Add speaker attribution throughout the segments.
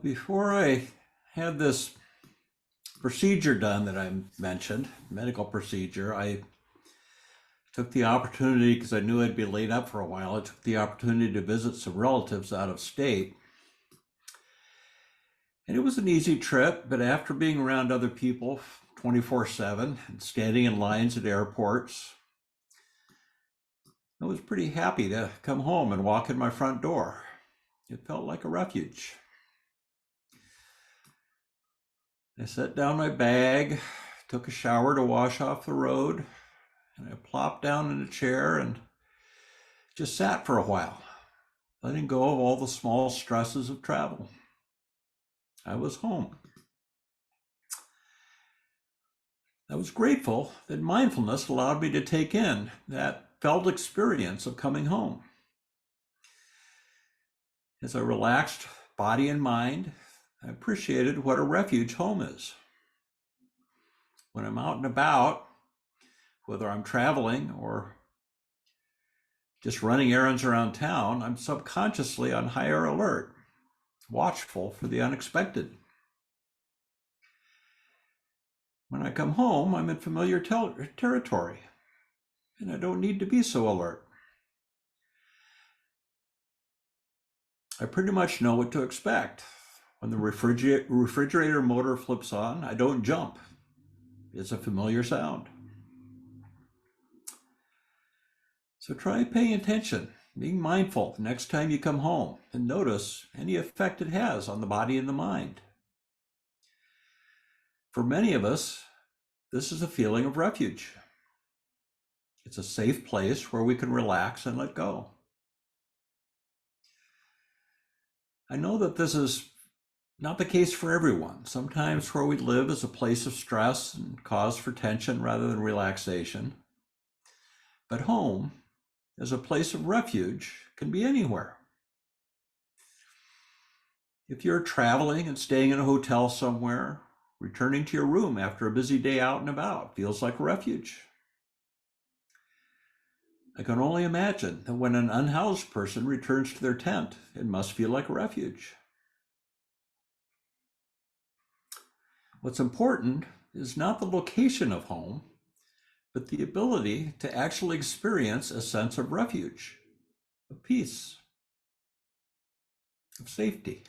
Speaker 1: Before I had this procedure done that I mentioned, medical procedure, I took the opportunity, because I knew I'd be laid up for a while, I took the opportunity to visit some relatives out of state. And it was an easy trip, but after being around other people 24/7 and standing in lines at airports, I was pretty happy to come home and walk in my front door. It felt like a refuge. I set down my bag, took a shower to wash off the road, and I plopped down in a chair and just sat for a while, letting go of all the small stresses of travel. I was home. I was grateful that mindfulness allowed me to take in that felt experience of coming home. As I relaxed body and mind, I appreciated what a refuge home is. When I'm out and about, whether I'm traveling or just running errands around town, I'm subconsciously on higher alert, watchful for the unexpected. When I come home, I'm in familiar territory, and I don't need to be so alert. I pretty much know what to expect. When the refrigerator motor flips on, I don't jump. It's a familiar sound. So try paying attention, being mindful the next time you come home, and notice any effect it has on the body and the mind. For many of us, this is a feeling of refuge. It's a safe place where we can relax and let go. I know that this is not the case for everyone. Sometimes where we live is a place of stress and cause for tension rather than relaxation. But home, as a place of refuge, can be anywhere. If you're traveling and staying in a hotel somewhere, returning to your room after a busy day out and about feels like a refuge. I can only imagine that when an unhoused person returns to their tent, it must feel like a refuge. What's important is not the location of home, but the ability to actually experience a sense of refuge, of peace, of safety.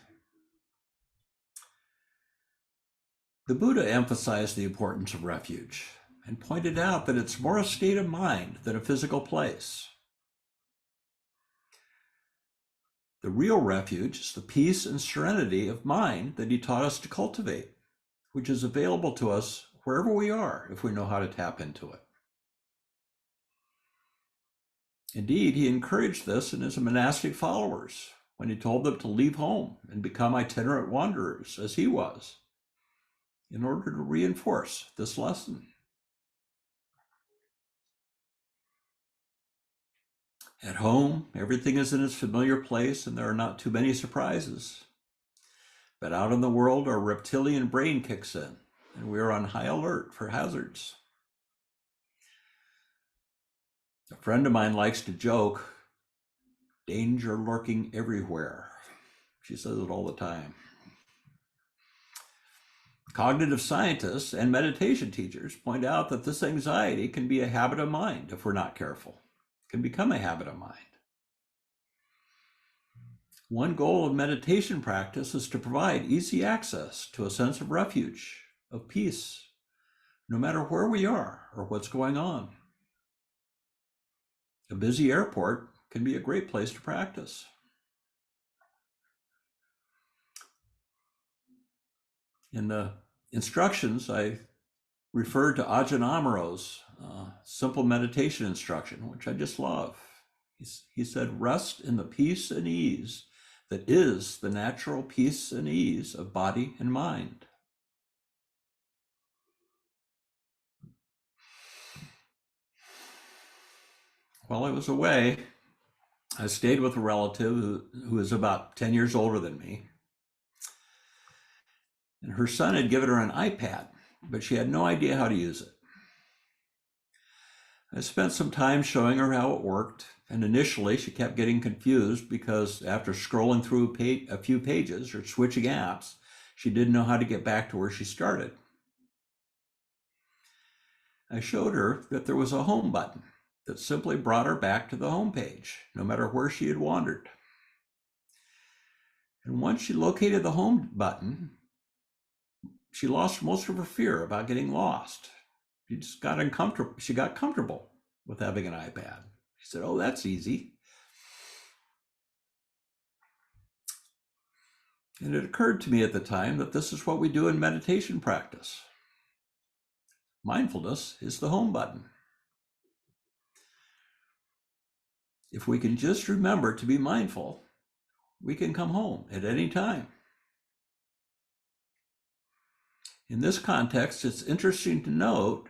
Speaker 1: The Buddha emphasized the importance of refuge and pointed out that it's more a state of mind than a physical place. The real refuge is the peace and serenity of mind that he taught us to cultivate, which is available to us wherever we are if we know how to tap into it. Indeed, he encouraged this in his monastic followers when he told them to leave home and become itinerant wanderers, as he was, in order to reinforce this lesson. At home, everything is in its familiar place and there are not too many surprises. But out in the world, our reptilian brain kicks in and we are on high alert for hazards. A friend of mine likes to joke, danger lurking everywhere. She says it all the time. Cognitive scientists and meditation teachers point out that this anxiety can be a habit of mind if we're not careful. It can become a habit of mind. One goal of meditation practice is to provide easy access to a sense of refuge, of peace, no matter where we are or what's going on. A busy airport can be a great place to practice. In the instructions, I referred to Ajahn Amaro's simple meditation instruction, which I just love. He said, rest in the peace and ease that is the natural peace and ease of body and mind. While I was away, I stayed with a relative who is about 10 years older than me. And her son had given her an iPad, but she had no idea how to use it. I spent some time showing her how it worked And initially, she kept getting confused because after scrolling through a few pages or switching apps, she didn't know how to get back to where she started. I showed her that there was a home button that simply brought her back to the home page, no matter where she had wandered. And once she located the home button, she lost most of her fear about getting lost. She just got uncomfortable. She got comfortable with having an iPad. She said, "Oh, that's easy." And it occurred to me at the time that this is what we do in meditation practice. Mindfulness is the home button. If we can just remember to be mindful, we can come home at any time. In this context, it's interesting to note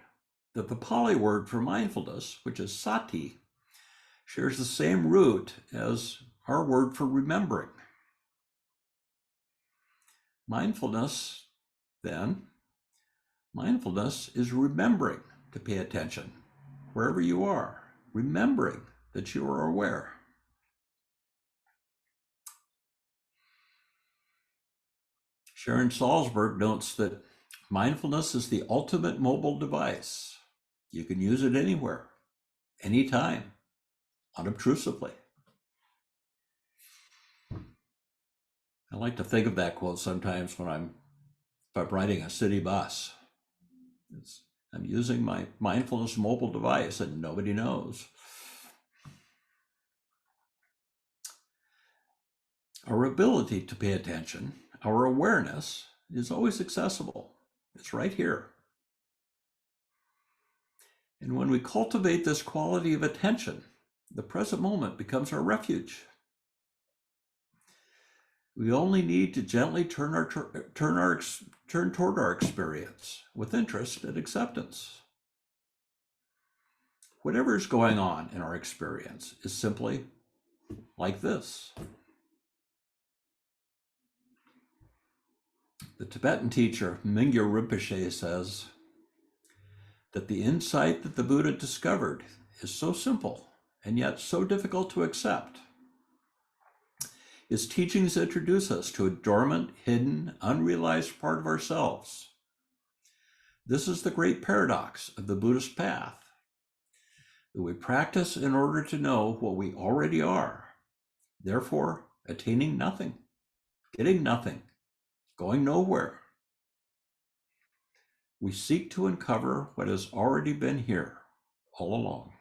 Speaker 1: that the Pali word for mindfulness, which is sati, shares the same root as our word for remembering. Mindfulness, then, mindfulness is remembering to pay attention wherever you are, remembering that you are aware. Sharon Salzberg notes that mindfulness is the ultimate mobile device. You can use it anywhere, anytime, unobtrusively. I like to think of that quote sometimes when I'm riding a city bus. I'm using my mindfulness mobile device and nobody knows. Our ability to pay attention, our awareness, is always accessible. It's right here. And when we cultivate this quality of attention, the present moment becomes our refuge. We only need to gently turn toward our experience with interest and acceptance. Whatever is going on in our experience is simply like this. The Tibetan teacher Mingyur Rinpoche says that the insight that the Buddha discovered is so simple and yet so difficult to accept. His teachings introduce us to a dormant, hidden, unrealized part of ourselves. This is the great paradox of the Buddhist path, that we practice in order to know what we already are, therefore attaining nothing, getting nothing, going nowhere. We seek to uncover what has already been here all along.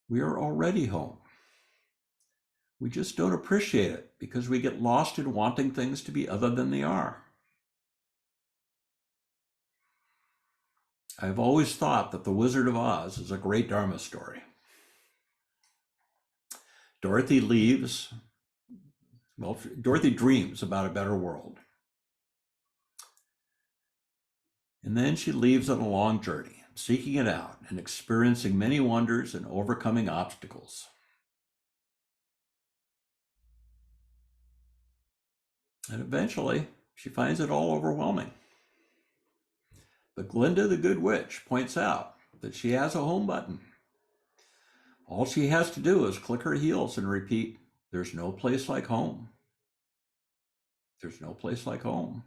Speaker 1: We are already home. We just don't appreciate it because we get lost in wanting things to be other than they are. I've always thought that The Wizard of Oz is a great Dharma story. Dorothy dreams about a better world. And then she leaves on a long journey, seeking it out and experiencing many wonders and overcoming obstacles. And eventually, she finds it all overwhelming. But Glinda the Good Witch points out that she has a home button. All she has to do is click her heels and repeat, "There's no place like home. There's no place like home."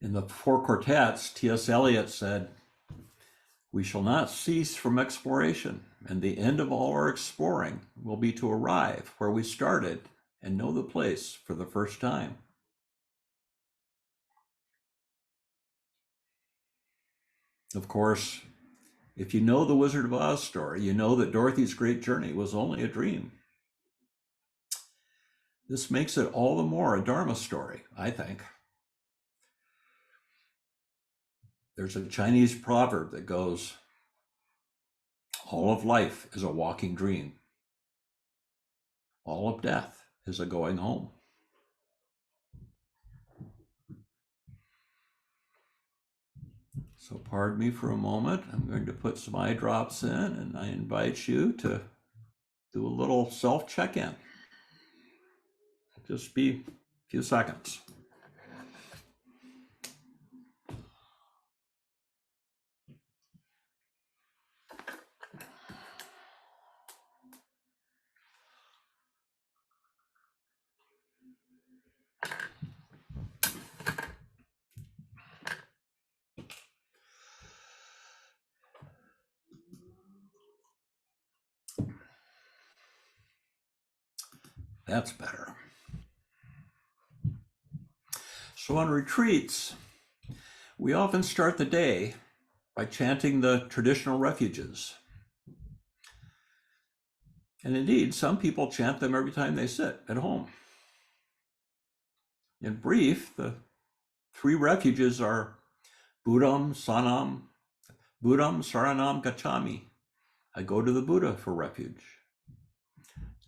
Speaker 1: In the Four Quartets, T.S. Eliot said, "We shall not cease from exploration, and the end of all our exploring will be to arrive where we started and know the place for the first time." Of course, if you know the Wizard of Oz story, you know that Dorothy's great journey was only a dream. This makes it all the more a Dharma story, I think. There's a Chinese proverb that goes, "All of life is a walking dream. All of death is a going home." So pardon me for a moment. I'm going to put some eye drops in, and I invite you to do a little self-check-in. Just be a few seconds. That's better. So on retreats, we often start the day by chanting the traditional refuges. And indeed, some people chant them every time they sit at home. In brief, the three refuges are Buddham, Saranam, Gacchami. I go to the Buddha for refuge.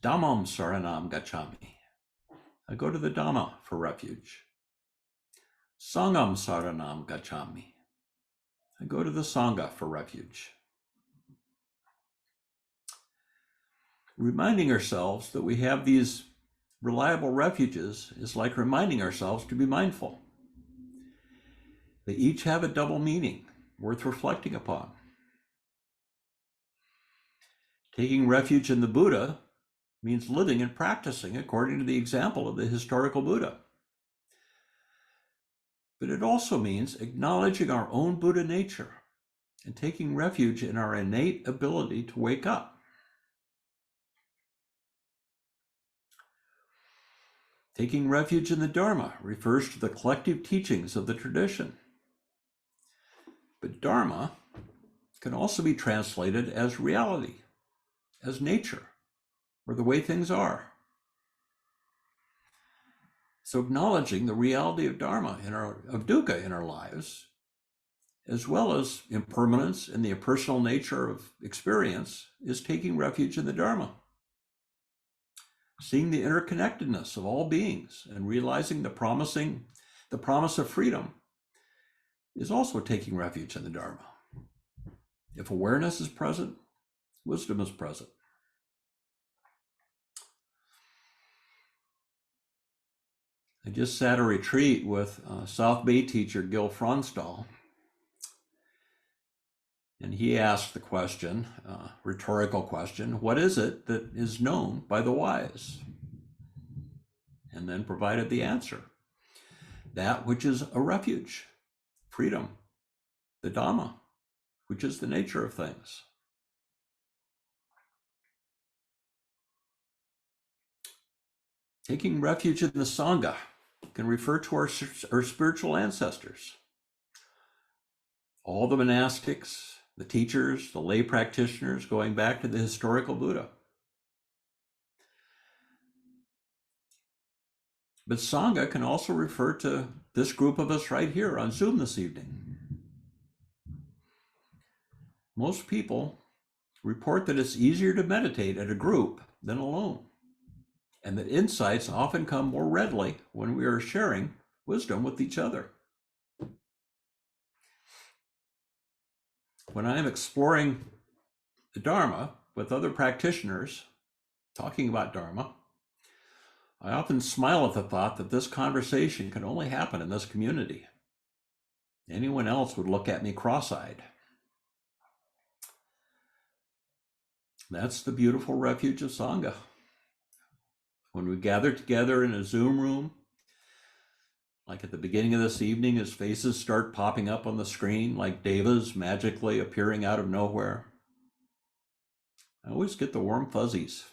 Speaker 1: Dhammam Saranam Gacchami. I go to the Dhamma for refuge. Sangham Saranam Gacchami. I go to the Sangha for refuge. Reminding ourselves that we have these reliable refuges is like reminding ourselves to be mindful. They each have a double meaning worth reflecting upon. Taking refuge in the Buddha means living and practicing according to the example of the historical Buddha. But it also means acknowledging our own Buddha nature and taking refuge in our innate ability to wake up. Taking refuge in the Dharma refers to the collective teachings of the tradition. But Dharma can also be translated as reality, as nature, or the way things are. So acknowledging the reality of Dharma of dukkha in our lives, as well as impermanence and the impersonal nature of experience, is taking refuge in the Dharma. Seeing the interconnectedness of all beings and realizing the promise of freedom is also taking refuge in the Dharma. If awareness is present, wisdom is present. I just sat a retreat with South Bay teacher Gil Fronsdal, and he asked the question, rhetorical question, what is it that is known by the wise? And then provided the answer. That which is a refuge, freedom, the Dhamma, which is the nature of things. Taking refuge in the Sangha can refer to our spiritual ancestors. All the monastics, the teachers, the lay practitioners, going back to the historical Buddha. But Sangha can also refer to this group of us right here on Zoom this evening. Most people report that it's easier to meditate at a group than alone, and that insights often come more readily when we are sharing wisdom with each other. When I am exploring the Dharma with other practitioners, talking about Dharma, I often smile at the thought that this conversation can only happen in this community. Anyone else would look at me cross-eyed. That's the beautiful refuge of Sangha. When we gather together in a Zoom room, like at the beginning of this evening, as faces start popping up on the screen like devas magically appearing out of nowhere, I always get the warm fuzzies.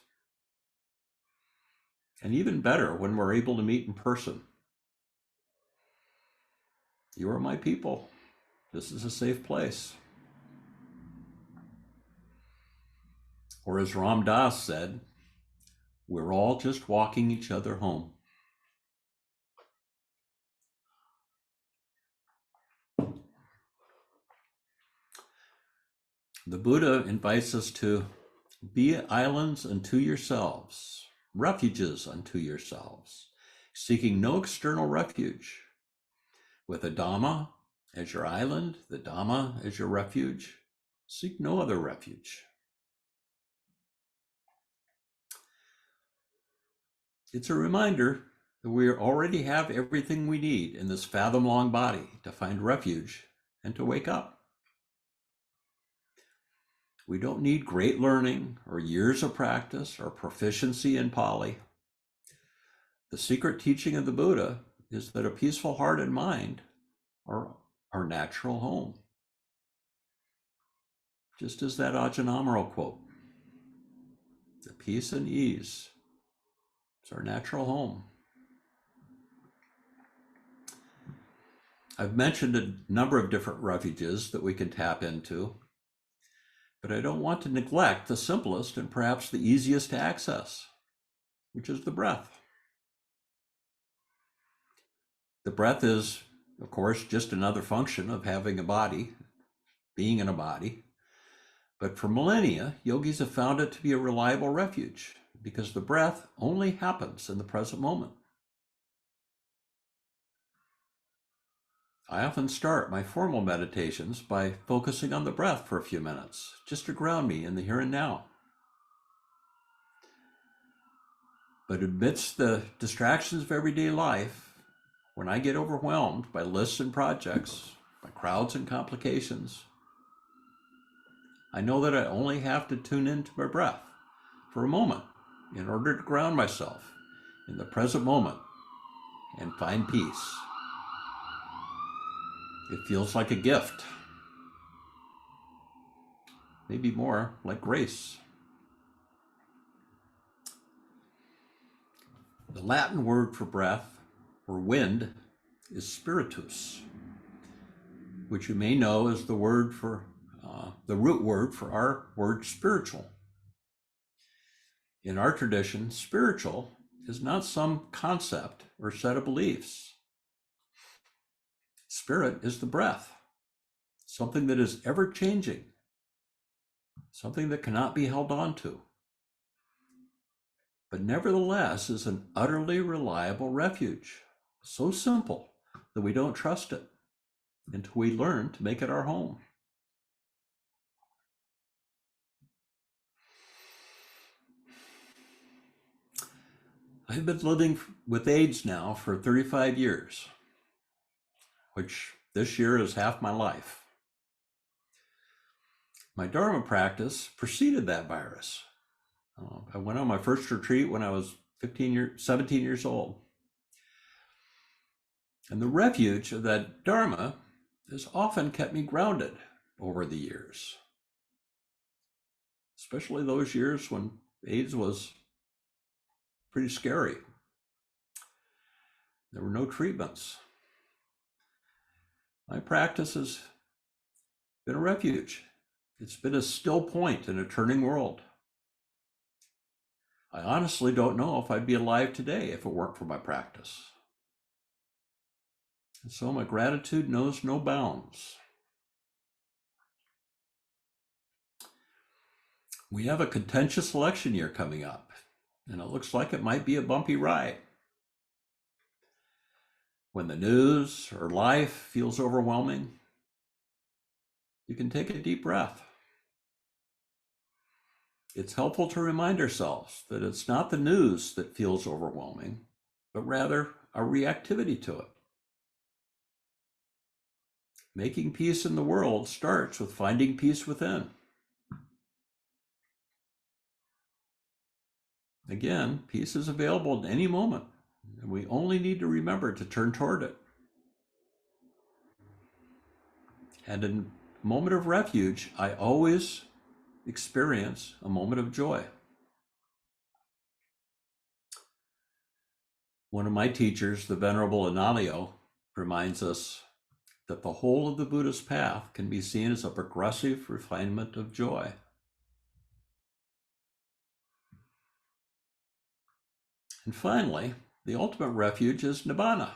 Speaker 1: And even better when we're able to meet in person. You are my people. This is a safe place. Or as Ram Dass said, we're all just walking each other home. The Buddha invites us to be islands unto yourselves, refuges unto yourselves, seeking no external refuge. With the Dhamma as your island, the Dhamma as your refuge, seek no other refuge. It's a reminder that we already have everything we need in this fathom-long body to find refuge and to wake up. We don't need great learning or years of practice or proficiency in Pali. The secret teaching of the Buddha is that a peaceful heart and mind are our natural home. Just as that Ajahn Amaro quote, the peace and ease It's our natural home. I've mentioned a number of different refuges that we can tap into, but I don't want to neglect the simplest and perhaps the easiest to access, which is the breath. The breath is, of course, just another function of having a body, being in a body. But for millennia, yogis have found it to be a reliable refuge because the breath only happens in the present moment. I often start my formal meditations by focusing on the breath for a few minutes, just to ground me in the here and now. But amidst the distractions of everyday life, when I get overwhelmed by lists and projects, by crowds and complications, I know that I only have to tune into my breath for a moment in order to ground myself in the present moment and find peace. It feels like a gift, maybe more like grace. The Latin word for breath or wind is spiritus, which you may know is the root word for our word spiritual. In our tradition, spiritual is not some concept or set of beliefs. Spirit is the breath, something that is ever changing, something that cannot be held on to, but nevertheless is an utterly reliable refuge, so simple that we don't trust it until we learn to make it our home. I've been living with AIDS now for 35 years, which this year is half my life. My Dharma practice preceded that virus. I went on my first retreat when I was 17 years old. And the refuge of that Dharma has often kept me grounded over the years, especially those years when AIDS was pretty scary. There were no treatments. My practice has been a refuge. It's been a still point in a turning world. I honestly don't know if I'd be alive today if it weren't for my practice. And so my gratitude knows no bounds. We have a contentious election year coming up, and it looks like it might be a bumpy ride. When the news or life feels overwhelming, you can take a deep breath. It's helpful to remind ourselves that it's not the news that feels overwhelming, but rather our reactivity to it. Making peace in the world starts with finding peace within. Again, peace is available at any moment, and we only need to remember to turn toward it. And in a moment of refuge, I always experience a moment of joy. One of my teachers, the Venerable Analayo, reminds us that the whole of the Buddhist path can be seen as a progressive refinement of joy. And finally, the ultimate refuge is nibbana.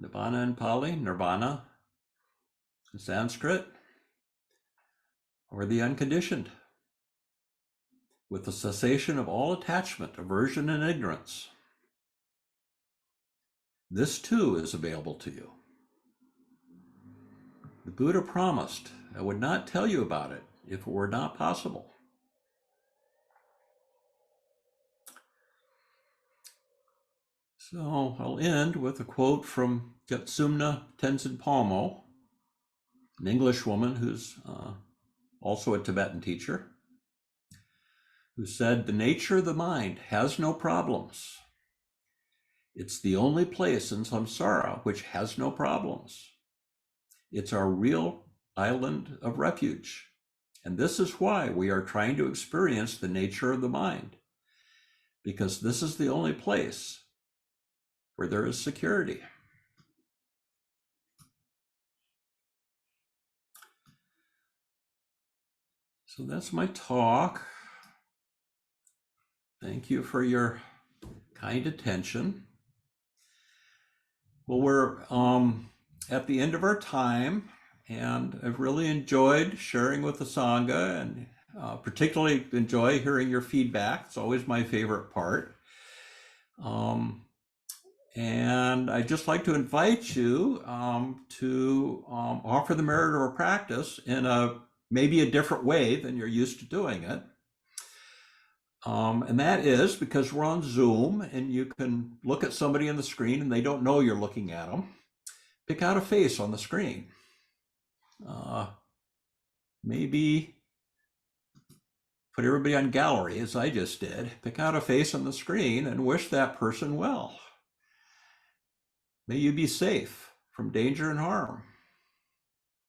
Speaker 1: Nibbana in Pali, nirvana in Sanskrit, or the unconditioned, with the cessation of all attachment, aversion, and ignorance. This too is available to you. The Buddha promised, I would not tell you about it if it were not possible. So I'll end with a quote from Yatsumna Tenzin Palmo, an English woman who's also a Tibetan teacher, who said, the nature of the mind has no problems. It's the only place in samsara which has no problems. It's our real island of refuge. And this is why we are trying to experience the nature of the mind, because this is the only place where there is security. So that's my talk. Thank you for your kind attention. Well, we're at the end of our time, and I've really enjoyed sharing with the Sangha, and particularly enjoy hearing your feedback. It's always my favorite part. And I'd just like to invite you to offer the merit of our practice in maybe a different way than you're used to doing it. And that is because we're on Zoom and you can look at somebody on the screen and they don't know you're looking at them. Pick out a face on the screen. Maybe put everybody on gallery as I just did. Pick out a face on the screen and wish that person well. May you be safe from danger and harm.